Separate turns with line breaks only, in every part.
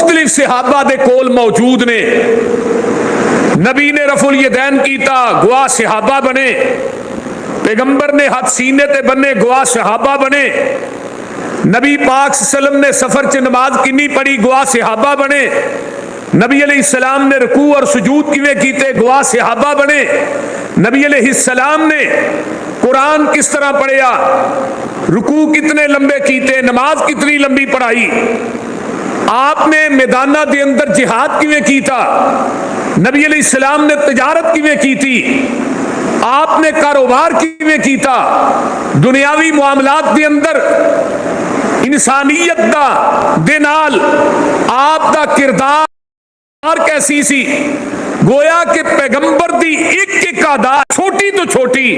مختلف صحابہ دے کول موجود نے. نبی نے رفع الیدین کیتا, گواہ صحابہ بنے. پیغمبر نے ہاتھ سینے تے بنے, گواہ صحابہ بنے. نبی پاک صلی اللہ علیہ وسلم نے سفر چ نماز کنی پڑھی, گواہ صحابہ بنے. نبی علیہ السلام نے رکوع اور سجود کیویں کیتے, گواہ صحابہ بنے. نبی علیہ السلام نے قرآن کس طرح پڑھیا, رکوع کتنے لمبے کیتے, نماز کتنی لمبی پڑھائی. آپ نے میدانہ دے اندر جہاد کیویں کیتا. نبی علیہ السلام نے تجارت کیویں کی تھی, آپ نے کاروبار کیویں کیتا. دنیاوی معاملات دے اندر انسانیت دا دے نال آپ دا کردار کیسی سی. گویا کہ پیغمبر دی ایک ایک عادت چھوٹی تو چھوٹی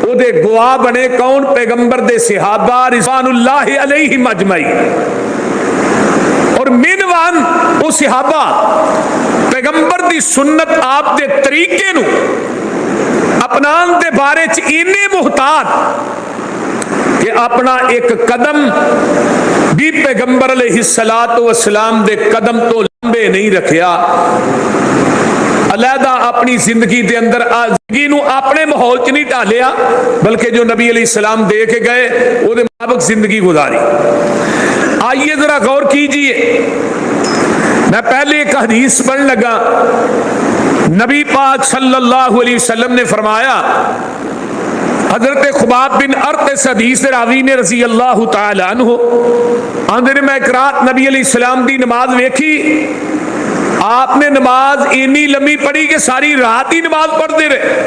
او دے گواہ بنے کون, پیغمبر دے صحابہ رضوان اللہ علیہم اجمعین. اور منوان او صحابہ پیغمبر دی سنت آپ دے طریقے نو اپنان دے بارے چ اینے محتاط کہ اپنا ایک قدم بھی پیغمبر علیہ السلام دے قدم تو لمبے نہیں رکھیا. علیحدہ اپنی زندگی دے اندر زندگی نو اپنے ماحول چ نہیں ڈالیا, بلکہ جو نبی علیہ السلام دے کے گئے وہ دے مطابق زندگی گزاری. آئیے ذرا غور کیجئے, میں پہلے ایک حدیث پڑھنے لگا. نبی پاک صلی اللہ علیہ وسلم نے فرمایا, حضرت خباب بن ارت اس حدیث راوی نے رضی اللہ تعالی عنہ آندے نے, میں ایک رات نبی علیہ السلام دی نماز ویکھی. آپ نے نماز اینی لمبی پڑھی کہ ساری رات ہی نماز پڑھتے رہے.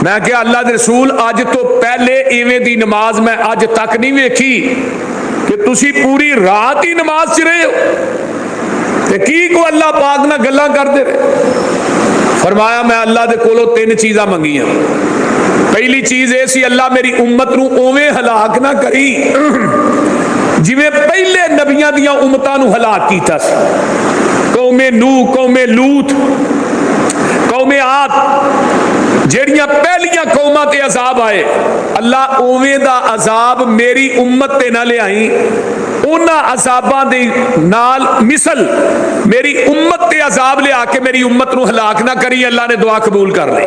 میں کہا اللہ دے رسول, اج تو پہلے ایویں دی نماز میں اج تک نہیں ویکھی کہ تسی پوری رات ہی نماز چ رہے ہو تے کی کو اللہ پاک نہ گلاں کردے رہے. فرمایا میں اللہ دے کولوں 3 چیزاں منگیاں. پہلی چیز اے سی, اللہ میری امت نو اوویں ہلاک نہ کری جویں پہلے نبیاں دیاں امتاں نو ہلاک کیتا سی. قوم نوح, قوم لوط, قوم عاد, جیڑیاں پہلیاں قوماں تے عذاب آئے, اللہ اوویں دا عذاب میری امت تے نہ لے آئی. انہاں عذاباں دے نال مثل میری امت تے عذاب لے آ کے میری امت نو ہلاک نہ کری. اللہ نے دعا قبول کر لی.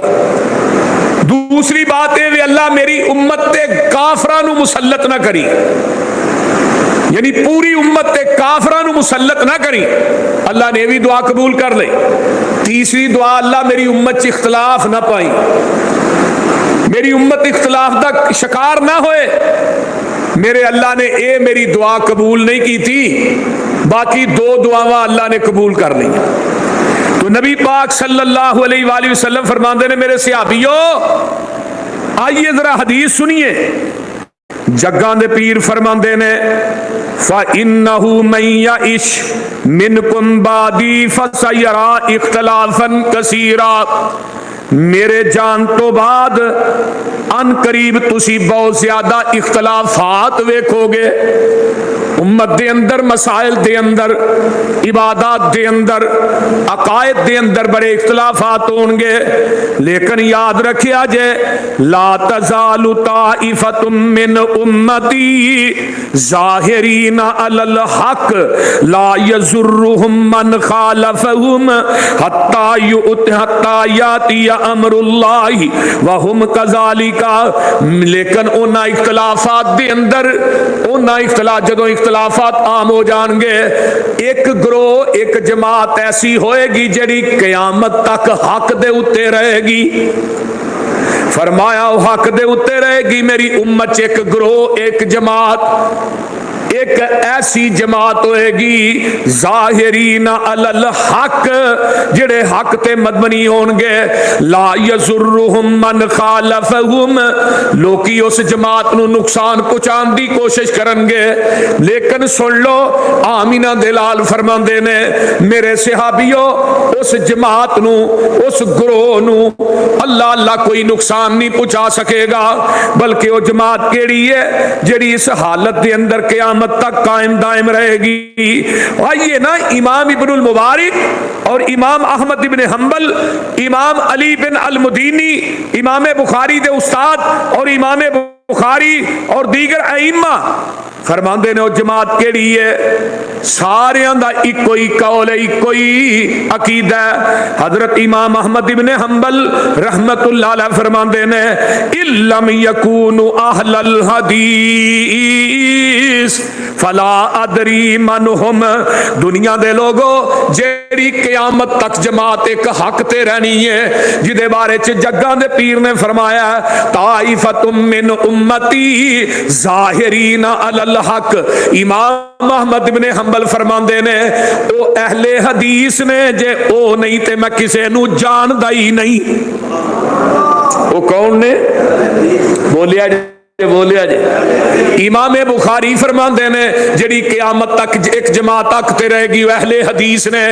دوسری بات ہے کہ اللہ میری امت تے کافراں نو مسلط نہ کری, یعنی پوری امت تے کافراں نو مسلط نہ کری. اللہ نے بھی دعا قبول کر لی. تیسری دعا, اللہ میری امت چ اختلاف نہ پائی, میری امت اختلاف دا شکار نہ ہوئے. میرے اللہ نے اے میری دعا قبول نہیں کی تھی, باقی 2 دعاواں اللہ نے قبول کر لی. تو نبی پاک صلی اللہ علیہ وآلہ وسلم فرماندے نے, میرے صحابیو آئیے ذرا حدیث سنیے. جگاں دے پیر فرماندے نے, فَإِنَّهُ مَن يَعِشْ مِنْكُمْ بَعْدِي فَسَيَرَىٰ اخْتِلَافًا كَثِيرًا. میرے جان تو بعد ان قریب تسی بہت زیادہ اختلافات ویکھو گے. امت دے اندر, مسائل دے اندر, عبادات دے اندر, عقائد دے اندر بڑے اختلافات ہوں گے. لیکن یاد رکھیا جے, لا تزال طائفۃ من امتی ظاہرین علی الحق لا یضرهم من خالفهم حتی یاتی امر اللہ وہم کذالک. لیکن انہاں اختلافات دے اندر, انہاں اختلاف جدوں اختلافات عام ہو جان گے, ایک گروہ, ایک جماعت ایسی ہوئے گی جڑی قیامت تک حق دے اتے رہے گی. فرمایا وہ حق دے اتے رہے گی. میری امت ایک گروہ, ایک جماعت, ایک ایسی جماعت ہوئے گی ظاہرین علی الحق, جڑے حق تے مدمنی ہون گے. لا یضرهم من خالفهم, لوکی اس جماعت نو نقصان پہنچان دی کوشش کرن گے. لیکن سن لو, آمینہ دلال فرماندے نے, میرے صحابیو اس جماعت نو, اس گروہ نو اللہ کوئی نقصان نہیں پہنچا سکے گا, بلکہ وہ جماعت کیڑی ہے جڑی اس حالت دے اندر قیامت تک قائم دائم رہے گی. آئیے نا, امام ابن المبارک اور امام احمد بن حنبل, امام علی بن المدینی, امام بخاری دے استاد اور امام بخاری اور دیگر ائمہ فرماندے نے وہ جماعت کیڑی ہے؟ ساریاں دا ایکو ہی قول ہے، ایکو ہی عقیدہ ہے۔ حضرت امام احمد ابن حنبل رحمت اللہ علیہ فرماندے نے اِلَّمْ يَكُونُوا اہل الحدیث فلا ادری من ہم، دنیا دے لوگو جیڑی قیامت تک جماعت ایک حق تے رہنی ہے، جدے بارے چ جگاں دے پیر نے فرمایا طائفۃ من امتی ظاہرین علی الحق، امام احمد بن حنبل فرماندے نے او اہل حدیث نے، جے او نہیں تے میں کسے نو جاندا ہی نہیں۔ وہ کون نے؟ بولیا جی امام بخاری فرماندے نے جڑی قیامت تک ایک جماعت تک تے رہے گی وہ اہل حدیث نے۔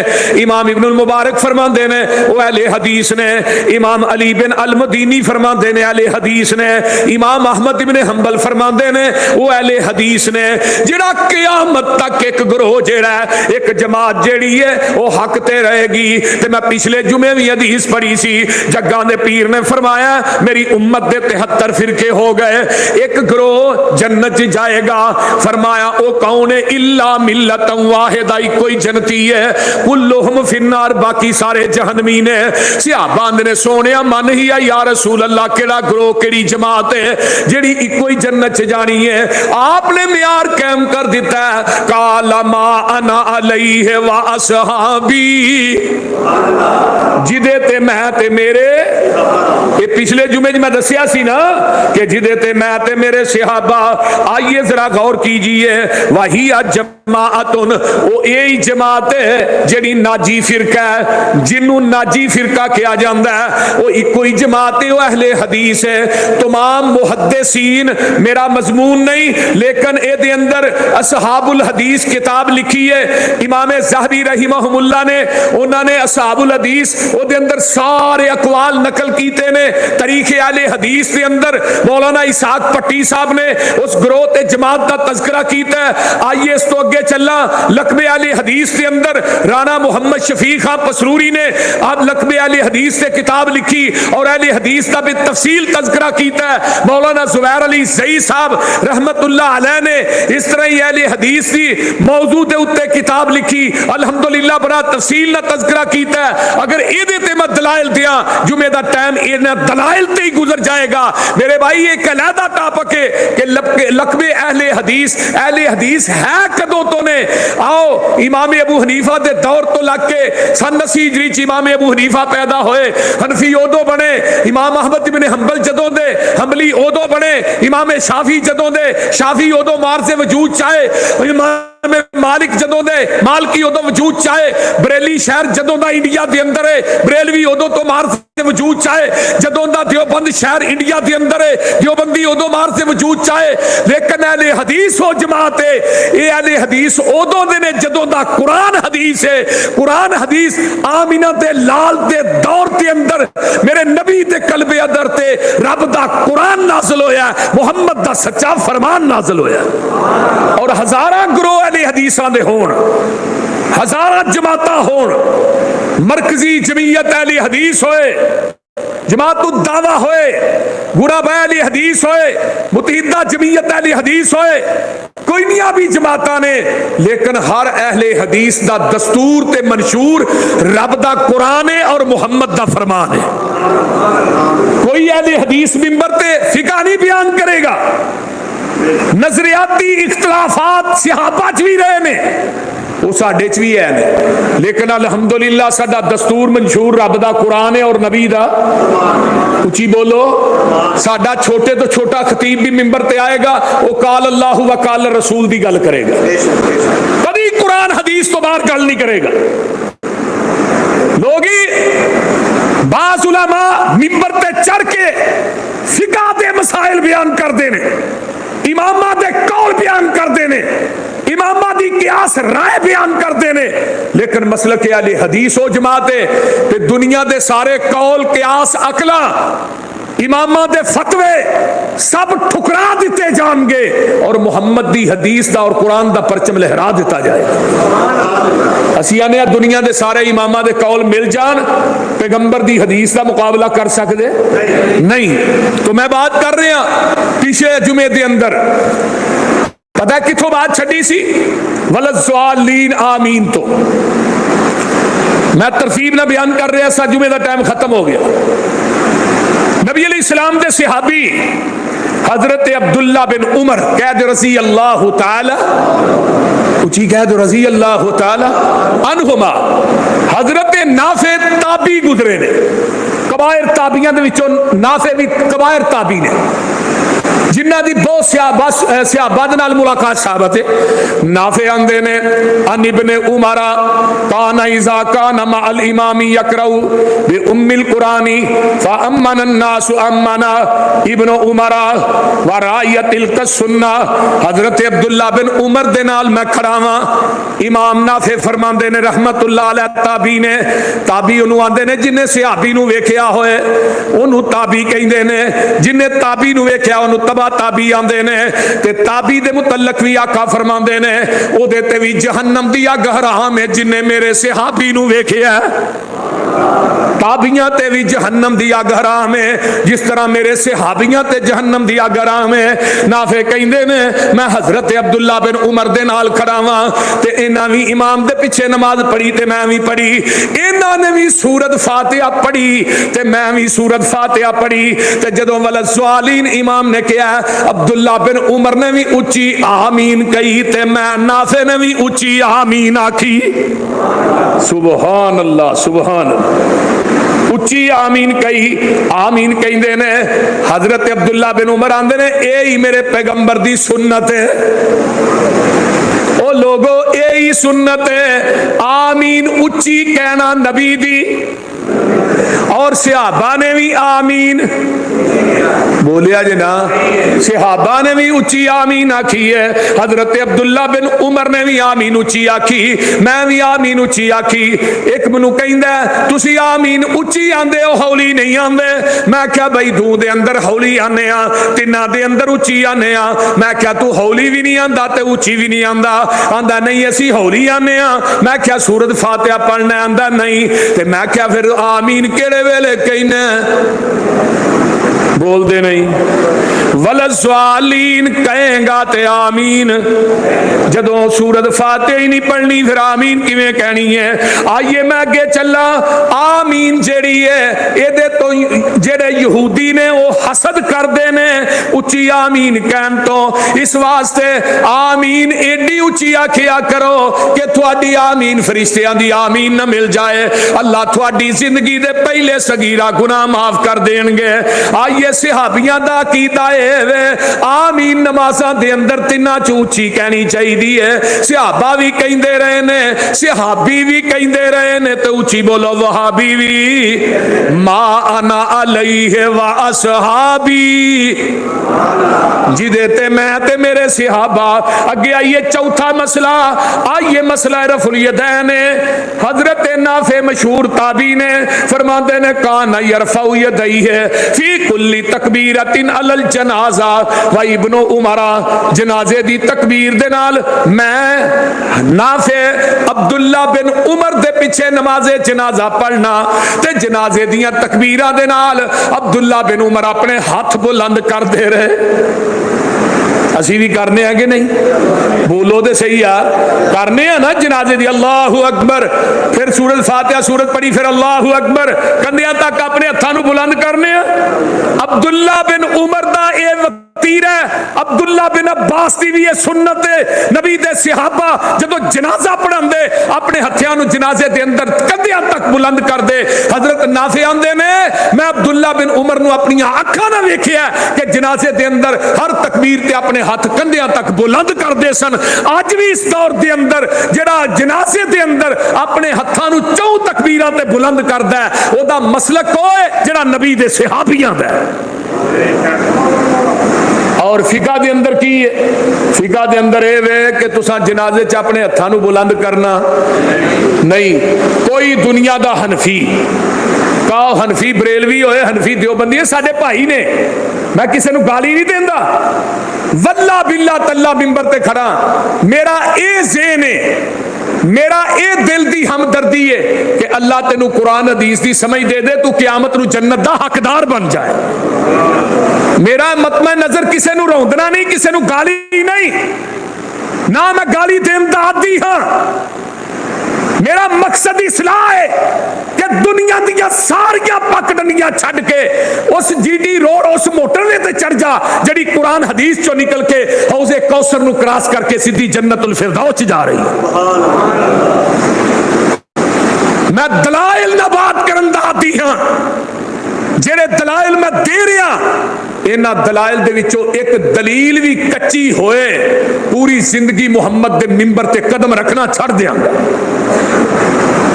امام ابن المبارک فرماندے نے وہ اہل حدیث نے۔ امام علی بن المدینی فرماندے نے اہل حدیث نے۔ امام احمد بن حنبل فرماندے نے وہ اہل حدیث نے۔ جڑا قیامت تک ایک گروہ جڑا ہے، ایک جماعت جڑی ہے وہ حق تے رہے گی۔ تے میں پچھلے جمعے بھی حدیث پڑھی سی، جگاں دے پیر نے فرمایا میری امت دے 73 فرقے ہو گئے، ایک گروہ جنت جائے گا۔ فرمایا او کون ہے؟ الا ملت واحدہ، کوئی جنتی ہے، کلہم فی النار، باقی سارے جہنمی نے۔ صحابہ نے سونیا من ہی ہے یا رسول اللہ کیڑا گروہ کیڑی جماعت ہے جڑی کوئی جنت جانی ہے؟ آپ نے معیار قائم کر دیتا ہے، قال ما انا علیہ واصحابی، جدے تے میں تے میرے، یہ پچھلے جمعے میں دسیا سی نا کہ جدے تے میں تے میرے صحابہ۔ آئیے ذرا غور کیجئے، وہی جماعتن، وہ یہی جماعت ہے جڑی ناجی فرقہ ہے، جنوں ناجی فرقہ کیا جاندہ ہے، وہ کوئی جماعت ہے، وہ اہل حدیث ہے۔ تمام محدثین میرا مضمون نہیں، لیکن اے دے اندر اصحاب الحدیث کتاب لکھی ہے امام زاہبی رحمہ اللہ نے، انہوں نے اصحاب الحدیث او دے اندر سارے اقوال نقل کیتے نے۔ تاریخ اہل حدیث دے اندر مولانا اسحاق پٹی صاحب نے اس گروہ تے جماعت کا تذکرہ کیتا ہے۔ آئیے اس تو اگے چلنا، لقب اہل حدیث دے اندر رانا محمد شفیع خان پسروری نے اب لقب اہل حدیث سے کتاب لکھی اور اہل حدیث کا بھی تفصیل تذکرہ کیتا ہے۔ مولانا زبیر علی زئی صاحب رحمت اللہ علیہ نے اس طرح ہی اہل حدیث کی موضوع دے اوتے کتاب لکھی، الحمدللہ بڑا تفصیل نہ تذکرہ کیتا ہے۔ اگر اے دے تے میں دلائل دیاں، جمعہ دا ٹائم انہاں دلائل تے ہی گزر جائے گا میرے بھائی۔ ایک علیحدہ ٹاپک ہے کہ لقب اہل حدیث ہے کدوں تو نے؟ آؤ امام ابو حنیفہ دے دور تو لگ کے سن 80 ہجری چ امام ابو حنیفہ پیدا ہوئے، حنفی ادو بنے، امام احمد بن حنبل جدوں دے حنبلی ادو بنے، امام شافعی جدوں دے شافعی ادو مار سے وجود چاہے، امام مالک جدوں دے مالکی ادو وجود چاہے، بریلی شہر جدوں دا انڈیا دے اندر ہے، بریلوی ادو تو مار سے وجود چاہے، جدوں دا دیوبند شہر انڈیا دے اندر ہے، دیوبندی ادو مار سے وجود چاہے۔ لیکن اہل حدیث ہو جماعت ہے، اے اہل حدیث ادو دے نے جدوں دا قرآن حدیث ہے۔ قرآن حدیث آمینہ دے لال دے دور دے اندر میرے نبی دے قلب ادر تے رب دا قرآن نازل ہویا، محمد دا سچا فرمان نازل ہویا، اور ہزاراں گروہ اہل حدیثاں دے ہون، ہزاراں جماعتاں ہون، مرکزی جمعیت اہل حدیث ہوئے، جماعت الدعوہ ہوئے، غرباء اہل حدیث ہوئے، متحدہ جمعیت اہل حدیث ہوئے، کوئی نہیں بھی جماعتاں نے، لیکن ہر اہل حدیث دا دستور تے منشور رب دا قرآن ہے اور محمد دا فرمان ہے۔ کوئی اہل حدیث منبر تے فقہ نہیں بیان کرے گا، نظریاتی اختلافات صحابہ چ بھی رہے نے، وہ ساڈے چ بھی ہے، لیکن الحمدللہ ساڈا دستور منشور رب دا قرآن ہے اور نبی دا، اچھی بولو، ساڈا چھوٹے تو چھوٹا خطیب بھی منبر تے آئے گا، وہ قال اللہ و قال رسول دی گل کرے گا، کبھی قرآن حدیث تو باہر گل نہیں کرے گا۔ لوگی بعض علماء منبر تے چڑھ کے فقہ دے مسائل بیان کر دینے، امامہ دے قول بیان کر دینے، امامہ دی قیاس رائے بیان کر دینے، لیکن مسلک اہل حدیث ہو جماعت ہے تے دنیا دے سارے قول قیاس عقلاں امامہ دے فتوے سب ٹھکرا دیتے جان گے اور محمد دی حدیث دا اور قرآن دا پرچم لہرا دیتا جائے گا۔ اسی آنے دنیا دے سارے امامہ دے قول مل جان، پیغمبر دی حدیث دا مقابلہ کر سکتے نہیں۔ تو میں بات کر رہے ہیں پیچھے جمعے دے اندر پتہ ہے کتوں بات چھڈی سی؟ ولضالین آمین تو میں ترتیب نہ بیان کر رہا سا، جمعے کا ٹائم ختم ہو گیا۔ نبی علیہ السلام دے صحابی حضرت عبداللہ بن عمر قید رضی اللہ تعالی اچھی قید رضی اللہ تعالی عنہما، حضرت نافع تابی گزرے نے، کبائر تابیاں دے وچوں نافع بھی کبائر تابی نے، جنہ دی بہت صحابہ نال ملاقات صحابت ہے۔ نافع آندے نے ان ابن عمر کان اذا کان مع الامام یقرأ بام القرآن فامن الناس امنا ابن عمر ورائیت تلک السنہ۔ حضرت عبداللہ بن عمر دے نال میں کھڑا ہاں، امام نافع فرماندے نے رحمت اللہ علیہ، تابی نے، تابی انہوں آندے نے جنہیں صحابی نو ویکھیا ہوئے انہوں تابی کہندے نے، جنہیں تابی نو ویکھیا انہوں تبا تابی آندے نے، تے تابی دے متعلق بھی آقا فرماندے نے او دے تے بھی جہنم دی اگ حرام ہے جنہیں میرے صحابی نو ویکھیا ہے۔ تابیاں تے بھی جہنم دی اگ حرام ہے جس طرح میرے صحابیاں تے جہنم دی اگ حرام ہے۔ نافع کہندے نے میں حضرت عبداللہ بن عمر دے نال کھڑا ہاں تے انہاں بھی امام دے پیچھے نماز پڑھی تے میں بھی پڑھی، انہاں نے بھی سورت فاتحہ پڑھی تے میں بھی سورت فاتحہ پڑھی، تے جدوں ولضالین امام نے کہا عبداللہ بن عمر نے بھی اچھی آمین کہی تے میں نافع نے بھی اچھی آمین آکھی۔ سبحان اللہ سبحان اللہ، اچھی آمین کہی، آمین کہندے نے۔ حضرت عبداللہ بن عمر آندے نے اے ہی میرے پیغمبر دی سنت ہے، او لوگو اے ہی سنت ہے، آمین اچھی کہنا نبی دی، اور صحابہ نے بھی آمین بولیا جنا، صحابہ نے بھی اچھی آمین آکھی ہے، حضرت عبداللہ بن عمر نے بھی آمین اچھی آکھی، میں بھی آمین اچھی آکھی۔ ایک منو کہندا ہے تسی آمین اچھی آندے ہو ہولی نہیں آندے، میں کہا بھائی دو دے اندر ہولی آنے ہاں، تینہ دے اندر اچھی آنے ہاں، میں کہا تو ہولی بھی نہیں آندا تے اچھی بھی نہیں آندا، آندا نہیں اسی ہولی آنے ہاں، میں کہا سورت فاتحہ پڑھنا آندا نہیں، تے میں کہا پھر آمین کیڑے ویلے کہنا بول دے نہیں، ولضالین کہیں گا تے آمین، جدوں سورت فاتحہ ہی نہیں پڑھنی پھر آمین کیویں کہنی ہے؟ آئیے میں آگے چلا، آمین جیڑی ہے اے دے تو جڑے یہودی نے وہ حسد کر دے نے اچھی آمین کہن تو، اس واسطے آمین ایڈی اچھی آکھیا کرو کہ تھوڑی آمین فرشتیاں دی آمین نہ مل جائے، اللہ تھوڑی زندگی دے پہلے صغیرہ گناہ معاف کر دین گے۔ آئیے صحابیاں دا عقیدہ ہے آمین نمازاں دے اندر تینہ چوچی کہنی چاہیے ہے، صحابہ بھی کہندے رہے نے، صحابی بھی کہندے رہے نے، تو اچھی بولو وہابی بھی، ما انا علیہ و اصحابی، جی دیتے میں تے میرے صحابہ۔ اگے آئیے چوتھا مسئلہ، آئیے مسئلہ رفع الیدین، حضرت نافع مشہور تابعی نے فرماتے نے کان یرفع یدیہ فی کل تکبیرۃ علی الجنازہ و ابن عمر، جنازے دی تکبیر دے نال میں نافع عبداللہ بن عمر دے پیچھے نماز جنازہ پڑھنا تے جنازے دیاں تکبیراں دے نال عبداللہ بن عمر اپنے ہاتھ بلند کر دے رہے۔ اسی بھی کرنے ہیں کہ نہیں؟ بولو دے صحیح یار، کرنے ہیں نا جنازے دی اللہ اکبر، پھر سورت فاتحہ سورت پڑھی، پھر اللہ اکبر کندیاں تک اپنے ہتھاں نو بلند کرنے ہیں۔ عبداللہ بن عمر دا اے وقتیر ہے، عبداللہ بن عباس دی بھی یہ سنت ہے، نبی دے صحابہ جدو جنازہ پڑھن دے اپنے ہتھیاں نو جنازے دے اندر کندیاں تک بلند کر دے۔ حضرت نافع آندے نے میں عبداللہ بن عمر نو اپنی آنکھاں نہ ویکھیا کہ جنازے دے اندر ہر تکبیر تے اپنے ہاتھ کندیاں تک بلند کر دے سن۔ آج بھی اس دور دے اندر جڑا جنازے دے اندر اپنے ہتھاں نو چوں تکبیراں تے بلند کردا ہے او دا مسلک ہوئے جڑا نبی دے صحابیاں دا ہے۔ اور فقہ دے اندر کی ہے؟ فقہ دے اندر اے وے کہ تساں جنازے چ اپنے ہتھاں نو بلند کرنا نہیں۔ کوئی دنیا دا حنفی کاؤ حنفی بریلوی ہوئے حنفی دیوبندی ساڈے بھائی نے، میں کسی نو گالی نہیں دیندا، واللہ باللہ تاللہ ممبر تے کھڑا، میرا اے ذہن ہے، میرا اے دل دی ہمدردی ہے کہ اللہ تینو قرآن حدیث دی سمجھ دے دے تو قیامت نو جنت دا حقدار بن جائے۔ میرا مطمع نظر کسے نو روندنا نہیں، کسے نو گالی نہیں، نہ میں گالی دین دا عادی ہاں، میرا مقصد اصلاح ہے کہ دنیا دیا ساریاں پکڑنیاں چھڈ کے اس جی ڈی روڈ اس موٹر وے تے چڑھ جا جڑی قرآن حدیث چو نکل کے حوض کوثر نو کراس کر کے سیدھی جنت الفردوس جا رہی ہے۔ میں دلائل نہ بات کرن دا عادی ہاں، جڑے دلائل میں دے رہا انہاں دلائل دے وچوں ایک دلیل بھی کچی ہوئے پوری زندگی محمد دے منبر تے قدم رکھنا چھڑ دیاں گا۔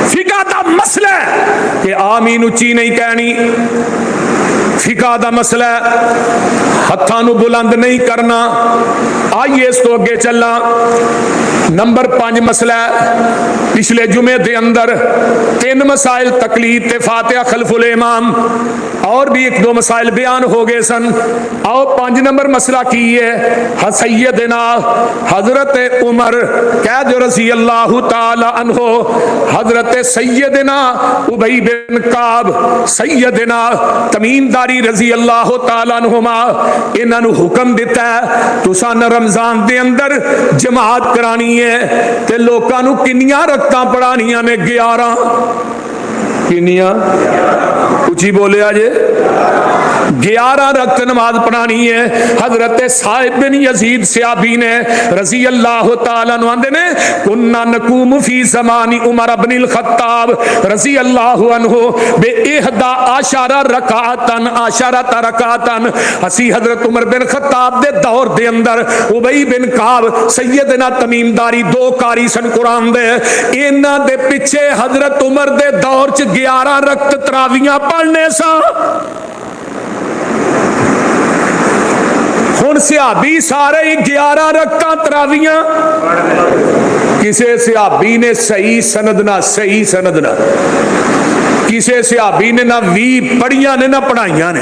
فقہ دا مسئلہ ہے کہ آمین اچھی نہیں کہنی، فقہ دا مسئلہ ہے ہتھاں نو بلند نہیں کرنا۔ آئیے اس تو اگے چلنا۔ نمبر 5 مسئلہ ہے، پچھلے جمعے دے اندر 3 مسائل تقلید تے فاتحہ خلف الامام، اور بھی 1-2 مسائل بیان ہو گئے سن۔ اور 5 نمبر مسئلہ کی ہے سیدنا حضرت عمر کہہ جو رضی اللہ تعالی عنہ، حضرت سیدنا ابی بن کعب، سیدنا تمیم داری رضی اللہ تعالی عنہما، انہاں نو حکم دیتا ہے تساں رمضان دے اندر جماعت کرانی ہے تے لوکاں نو کنیاں رکعتاں پڑھانیاں نے 11۔ کنیاں اچھی بولے آجے 11 رکعت نماز پڑھانی ہے۔ حضرت صاحب بن یزید صحابی نے رضی اللہ تعالیٰ عنہ آندے نے کننا نقوم فی زمان عمر بن الخطاب رضی اللہ عنہ بے 11 رکعتن، اسی حضرت عمر بن خطاب دے دور دے اندر ابی بن کعب سیدنا تمیم داری 2 قاری سن قرآن دے، انہاں دے پیچھے حضرت عمر دے دور چ 11 رکعت تراویحاں پڑھنے سا۔ ہن صحابی سارے 11 رکعتاں تراویحاں، کسے صحابی نے صحیح سند نہ کسے صحابی نے نہ 20 پڑھیاں نے نہ پڑھائیاں نے،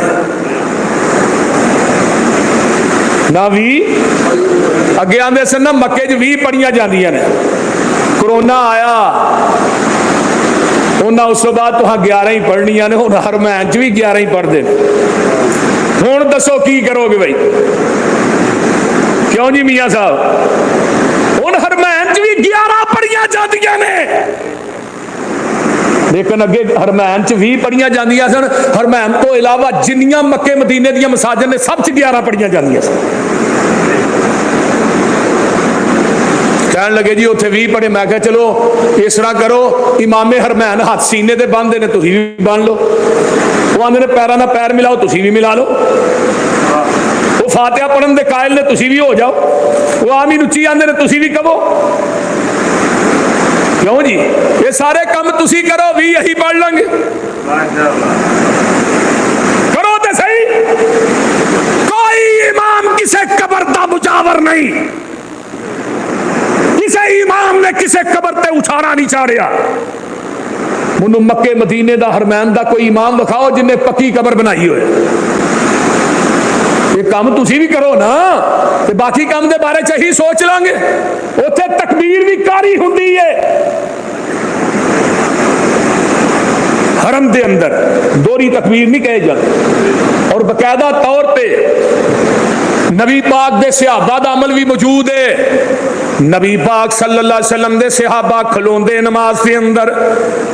نہ 20 اگے آندے سن نہ مکے چ 20 پڑھیاں جاندیاں نے، کرونا آیا انہاں اس تو بعد تو 11 ہی پڑھنیاں نے، ہن حرمین چ بھی 11 ہی پڑھ دے۔ ہن دسو کی کرو گے بھائی؟ کیوں جی میاں صاحب؟ ہن حرمین چ بھی 11 پڑھیاں جاندیاں نے، لیکن اگے حرمین چ 20 پڑھیاں جاندیاں سن، حرمین تو علاوہ جنیاں مکے مدینے دیاں مساجد نے سب چ 11 پڑھیاں جاندیاں سن۔ کہنے لگے جی اتنے 20 پڑھے، میں کہا چلو اس طرح کرو امام حرمین ہاتھ سینے دے باندھے نے تسی بھی باندھ لو، وہ آندے نے پیراں نال پیر ملاؤ تسی بھی ملا لو، وہ فاتحہ پڑھن دے قائل نے تسی بھی ہو جاؤ، وہ آمین اچھی آندے نے تسی بھی کہو۔ کیوں جی یہ سارے کام تسی کرو 20 یہی پڑھ لیں گے، کرو تے صحیح۔ کوئی امام کسے قبر دا مجاور نہیں، کسے امام نے کسے قبر تے اٹھانا نہیں چاڑیا۔ منو مکے مدینے دا حرمین دا کوئی امام دکھاؤ جن نے پکی قبر بنائی ہوئے، یہ کام تسی بھی کرو نا، تے باقی کام دے بارے چاہی سوچ لیں گے۔ اوتھے تکبیر بھی کاری ہوندی ہے حرم دے اندر، دوری تکبیر نہیں کہے جاتے، اور باقاعدہ طور پہ نبی پاک دے صحابہ دا عمل بھی موجود ہے۔ نبی پاک صلی اللہ علیہ وسلم دے صحابہ کھلوندے نماز دے اندر،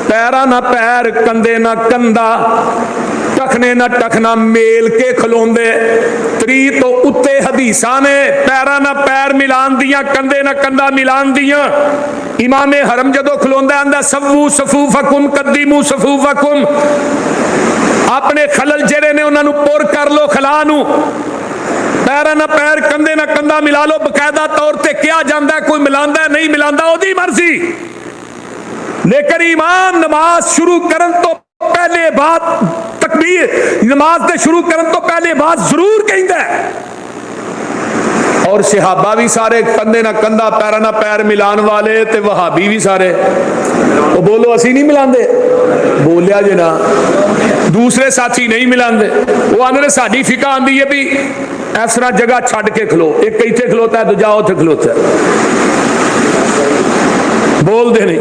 پیرا نہ پیر کندے نہ کندھا، ٹکنے نہ ٹکنا میل کے کھلوندے۔ 3 تو اتے حدیثاں نے پیرا نہ پیر ملان دیاں، کندھے نہ کندھا ملان دیاں۔ امام حرم جدو کھلوندا آندا سووا صفوفکم قدموا صفوفکم، اپنے خلل جڑے نے انہاں نو پور کر لو، خلا نو پیرا نہ پیر کندھے نہ کندھا ملا لو۔ باقاعدہ طور تے کیا جاندا ہے، کوئی ملاندا ہے نہیں ملاندا او دی مرضی، لیکن امام نماز شروع کرن تو پہلے بات تکبیر، نماز دے شروع کرن تو پہلے بات ضرور کہندا ہے۔ اور صحابہ بھی سارے کندھے نہ کندھا پیرا نہ پیر ملان والے، تے وہابی بھی سارے، وہ بولو اسی نہیں ملاندے، بولیا جے نا، دوسرے ساتھی نہیں ملاندے۔ وہ آندے ساڈی فقہ آندی ہے بھی اس طرح جگہ چھڈ کے کھلو، ایک ایتھے کھلوتا ہے دوجا اوتھے کھلوتا ہے، بول دے نہیں۔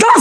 10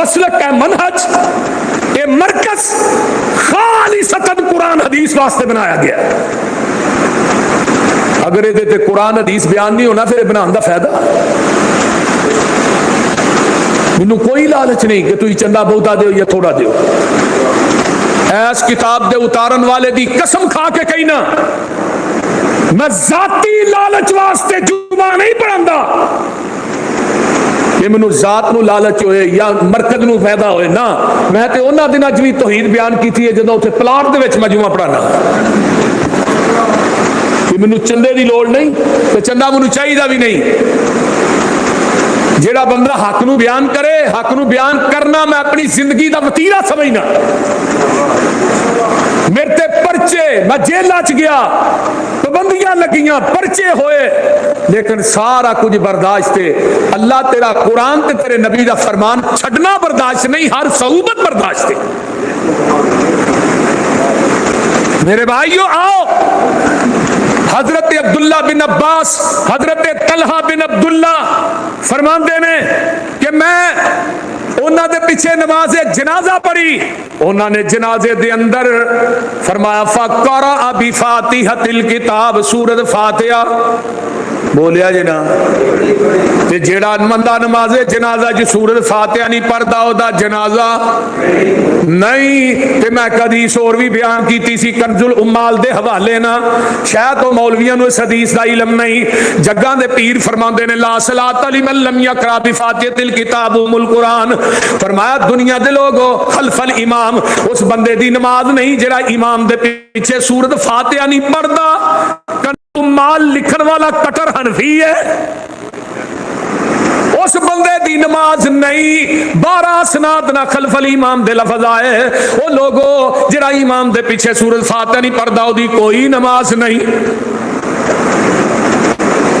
مسلک ہے, منہج, یہ مرکز خالصتاً قرآن حدیث واسطے بنایا گیا. اگر یہ قرآن حدیث بیان نہیں ہونا پھر بنانے کا فائدہ. مینوں کوئی لالچ نہیں کہ تھی چندہ بہتا دیو یا تھوڑا دیو. ایس کتاب دے اتارن والے دی قسم کھا کے کہنا, میں ذاتی لالچ واسطے جمعہ نہیں پڑھاندا کہ مینوں ذات نو لالچ ہوئے یا مرکز نو فائدہ ہوئے. نا, میں تے انہاں دناں وچ بھی توحید بیان کیتی ہے جدوں اتنے پلاٹ دے وچ میں جمعہ پڑھانا. کہ مینوں چندے دی لوڑ نہیں تے چندہ مینوں چاہیدا بھی نہیں. جیڑا بندہ حق نو بیان کرے, حق نو بیان کرنا میں اپنی زندگی دا وتیرہ سمجھنا. میرے تے پرچے, میں جیلہ چ گیا, پابندیاں لگیاں, پرچے ہوئے, لیکن سارا کچھ برداشت ہے. اللہ تیرا قرآن تے تیرے نبی دا فرمان چھڈنا برداشت نہیں, ہر صعوبت برداشت ہے. میرے بھائیو آؤ, حضرت عبداللہ بن عباس, حضرت طلحہ بن عبداللہ فرماندے نے کہ میں انہاں دے پیچھے نماز جنازہ پڑھی. انہاں نے جنازے دے اندر فرمایا فقرأ بفاتحۃ الکتاب, سورۃ فاتحہ بولیا جی نا. تے جیڑا بندہ نماز جنازہ جو سورۃ فاتحہ نہیں پڑھدا او دا جنازہ نہیں. تے میں حدیث اور بھی بیان کیتی سی کنز الامال دے حوالے نا, شاید تو مولویاں نو اس حدیث دا علم نہیں. جگاں دے پیر فرماندے نے لا صلاۃ لمن لم یقرأ بفاتحۃ الکتاب ام القرآن. فرمایا دنیا دے لوگو خلف الامام, اس بندے دی نماز نہیں جڑا امام دے پیچھے سورۃ فاتحہ نہیں پڑھدا. مال لکھن والا کٹر حنفی ہے, اس بندے دی نماز نہیں. 12 اسناد نہ خلف الامام دے لفظ آئے. وہ لوگو جڑا امام دے پیچھے سورۃ فاتحہ نہیں پڑھدا او دی کوئی نماز نہیں.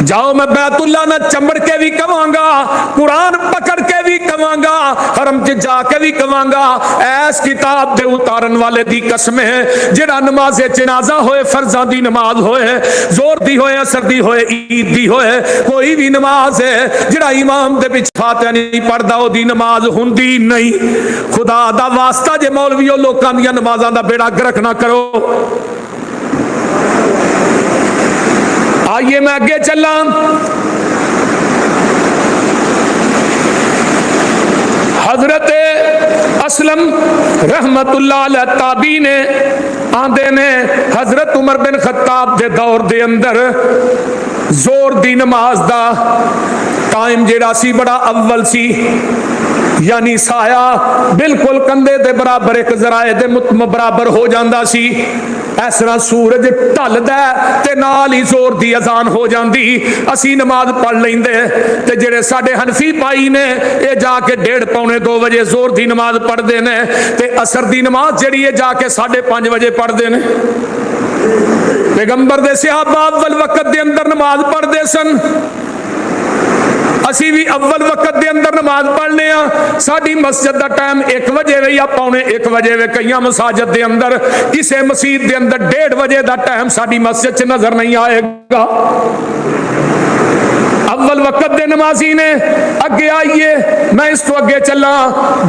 جاؤ میں بیت اللہ نہ چمڑ کے بھی کہاں گا, قرآن پکڑ کے بھی کہاں گا, حرم چ جا کے بھی کہاں گا, ایس کتاب دے اتارن والے دی قسم ہے جڑا نماز جنازہ ہوئے, فرضاں دی نماز ہوئے, زور دی ہوئے, اثر دی ہوئے, عید دی ہوئے, کوئی بھی نماز ہے جڑا امام دے پیچھے فاتحہ نہیں پڑھدا او دی نماز ہوندی نہیں. خدا دا واسطہ جے مولویو لوکاں دی نمازاں دا بیڑا گرک نہ کرو. آئیے میں آگے چلا. حضرت اسلم رحمت اللہ علیہ تابعی نے آندے نے حضرت عمر بن خطاب دے دور دے اندر زور دی نماز دا ٹائم جیڑا سی بڑا اول سی, یعنی سایہ بالکل کندھے دے برابر ایک ذرائع دے برابر ہو جاندا سی. اس طرح سورج ٹلدا تے نال ہی زور دی اذان ہو جاندی, اسی نماز پڑھ لیندے. تے جڑے ساڈے حنفی بھائی نے اے جا کے 1:30 پونے 2 بجے زور دی نماز پڑھدے نے, تے عصر دی نماز جڑی ہے جا کے 5:30 بجے پڑھدے نے. پیغمبر دے صحابہ اول وقت دے اندر نماز پڑھدے سن, اسی بھی اول وقت دے اندر نماز پڑھنے ہاں. ساڈی مسجد دا ٹائم 1 بجے وے یا پونے 1 بجے وے. کئی مساجد دے اندر کسے مسجد دے اندر 1:30 بجے دا ٹائم ساڈی مسجد چ نظر نہیں آئے گا. اول وقت دے نمازی نے اگے آئیے, میں اس تو اگے چلا.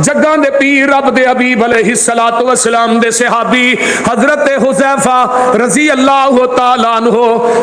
جگاں دے پیر رب دے حبیب علیہ الصلوۃ والسلام دے صحابی حضرت حذیفہ رضی اللہ تعالی عنہ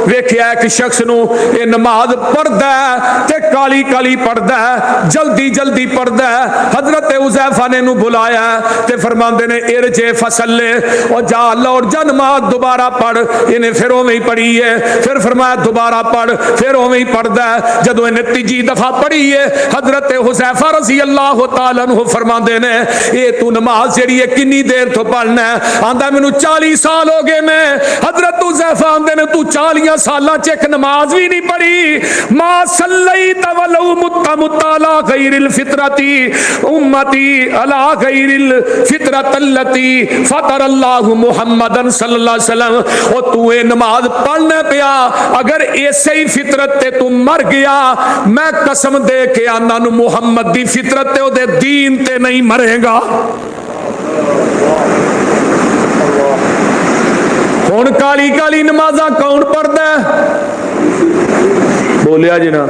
ویکھیا ایک شخص نو اے نماز پڑھدا ہے تے کالی کالی پڑھدا ہے, جلدی جلدی پڑھدا ہے. حضرت حذیفہ نے نو بلایا تے فرماندے نے ارجع فصلی, او جا لوٹ جا نماز دوبارہ پڑھ. انہیں پھر اوویں ہی پڑھی ہے, پھر فرمایا دوبارہ پڑھ, پھر اوویں ہی پڑھدا ہے. جدو انہیں تیجی دفعہ پڑھی ہے حضرت حذیفہ رضی اللہ تعالیٰ عنہ فرماندے نے اے تو نماز جڑی ہے کنی دیر تو پڑھنا ہے؟ آندا مینوں 40 سال ہو گئے. میں حضرت حذیفہ آندے نے تو 40 سالاں چ ایک نماز بھی نہیں پڑھی. ما صلیت ولو مت علی غیر الفطرۃ امتی علی غیر الفطرۃ التی فطر اللہ محمد صلی اللہ علیہ وسلم. او تو اے نماز پڑھنا پیا اگر ایسے ہی فطرت تے تو مر گیا, میں قسم دے کے آنا نو محمد دی فطرت تے او دے دین تے نہیں مرے گا. ہن کالی کالی نمازاں کون پڑھدا ہے؟ بولیا جی نا.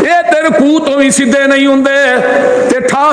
یہ تے رکوع تو ہی سیدھے نہیں ہوندے,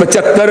75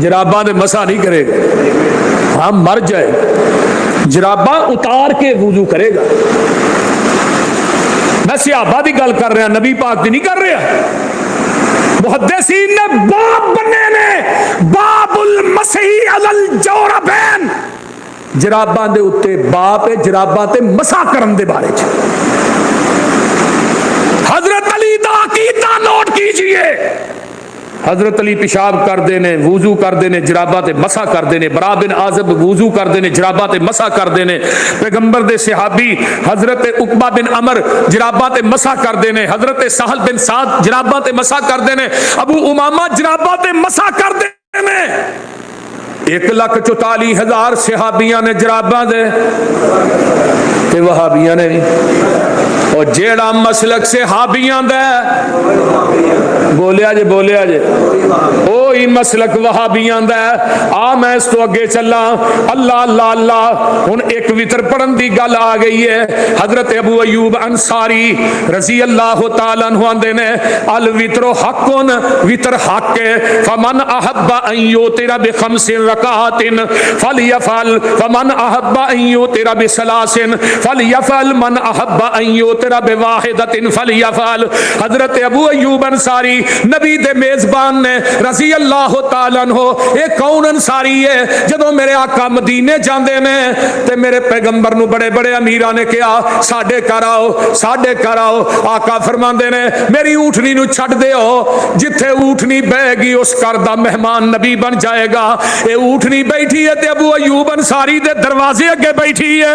جراباں دے مسا نہیں کرے گا، ہاں مر جائے جراباں اتار کے وضو کرے گا۔ میں صحابہ دی گل کر رہا، نبی پاک دی نہیں کر رہا۔ محدثین نے باب بنے نے باب المسح علی الجوربین، جراباں دے اتے باب ہے جراباں تے مسح کرن دے بارے چ۔ حضرت علی دا عقیدہ نوٹ کیجئے، حضرت علی پیشاب کردے نے وضو کردے نے جراباں تے مسح کردے نے، برا بن عازب وضو کردے نے جراباں تے مسح کردے نے، پیغمبر دے صحابی حضرت عقبہ بن عمر جراباں تے مسح کردے نے، حضرت سہل بن سعد جراباں تے مسح کردے نے، ابو امامہ جراباں تے مسح کردے نے۔ 1,44,000 صحابیاں نے جراباں دے تے وہابیاں نے بھی، اور جیڑا مسلک صحابیاں دے بولیا جے بولیا جے اوہی مسلک وہابیاں دے۔ آ میں اس تو اگے چلا، اللہ اللہ اللہ، ہن ایک وتر پڑھن دی گل آ گئی ہے۔ حضرت ابو ایوب انصاری رضی اللہ تعالیٰ عنہ آندے نے الوتر حقن، وتر حق ہے، فمن احب ان یوتر بخمس رکعات فلیفعل ومن احب ان یوتر بثلاث فلیفعل من احب ان یوتر بواحدۃ فلیفعل۔ حضرت ابو ایوب انصاری نبی دے میزبان نے رضی اللہ تعالیٰ عنہ، ایک کون انصاری ہے؟ جدوں میرے آقا مدینے جاندے نے تے میرے پیغمبر نو بڑے بڑے امیراں نے کہا ساڈے گھر آؤ ساڈے گھر آؤ۔ آقا فرماندے نے میری اونٹنی نو چھڈ دیو، جتھے اونٹنی بہے گی اس گھر دا مہمان نبی بن جائے گا۔ اے اونٹنی بیٹھی ہے تے ابو ایوب انصاری دے دروازے اگے بیٹھی ہے۔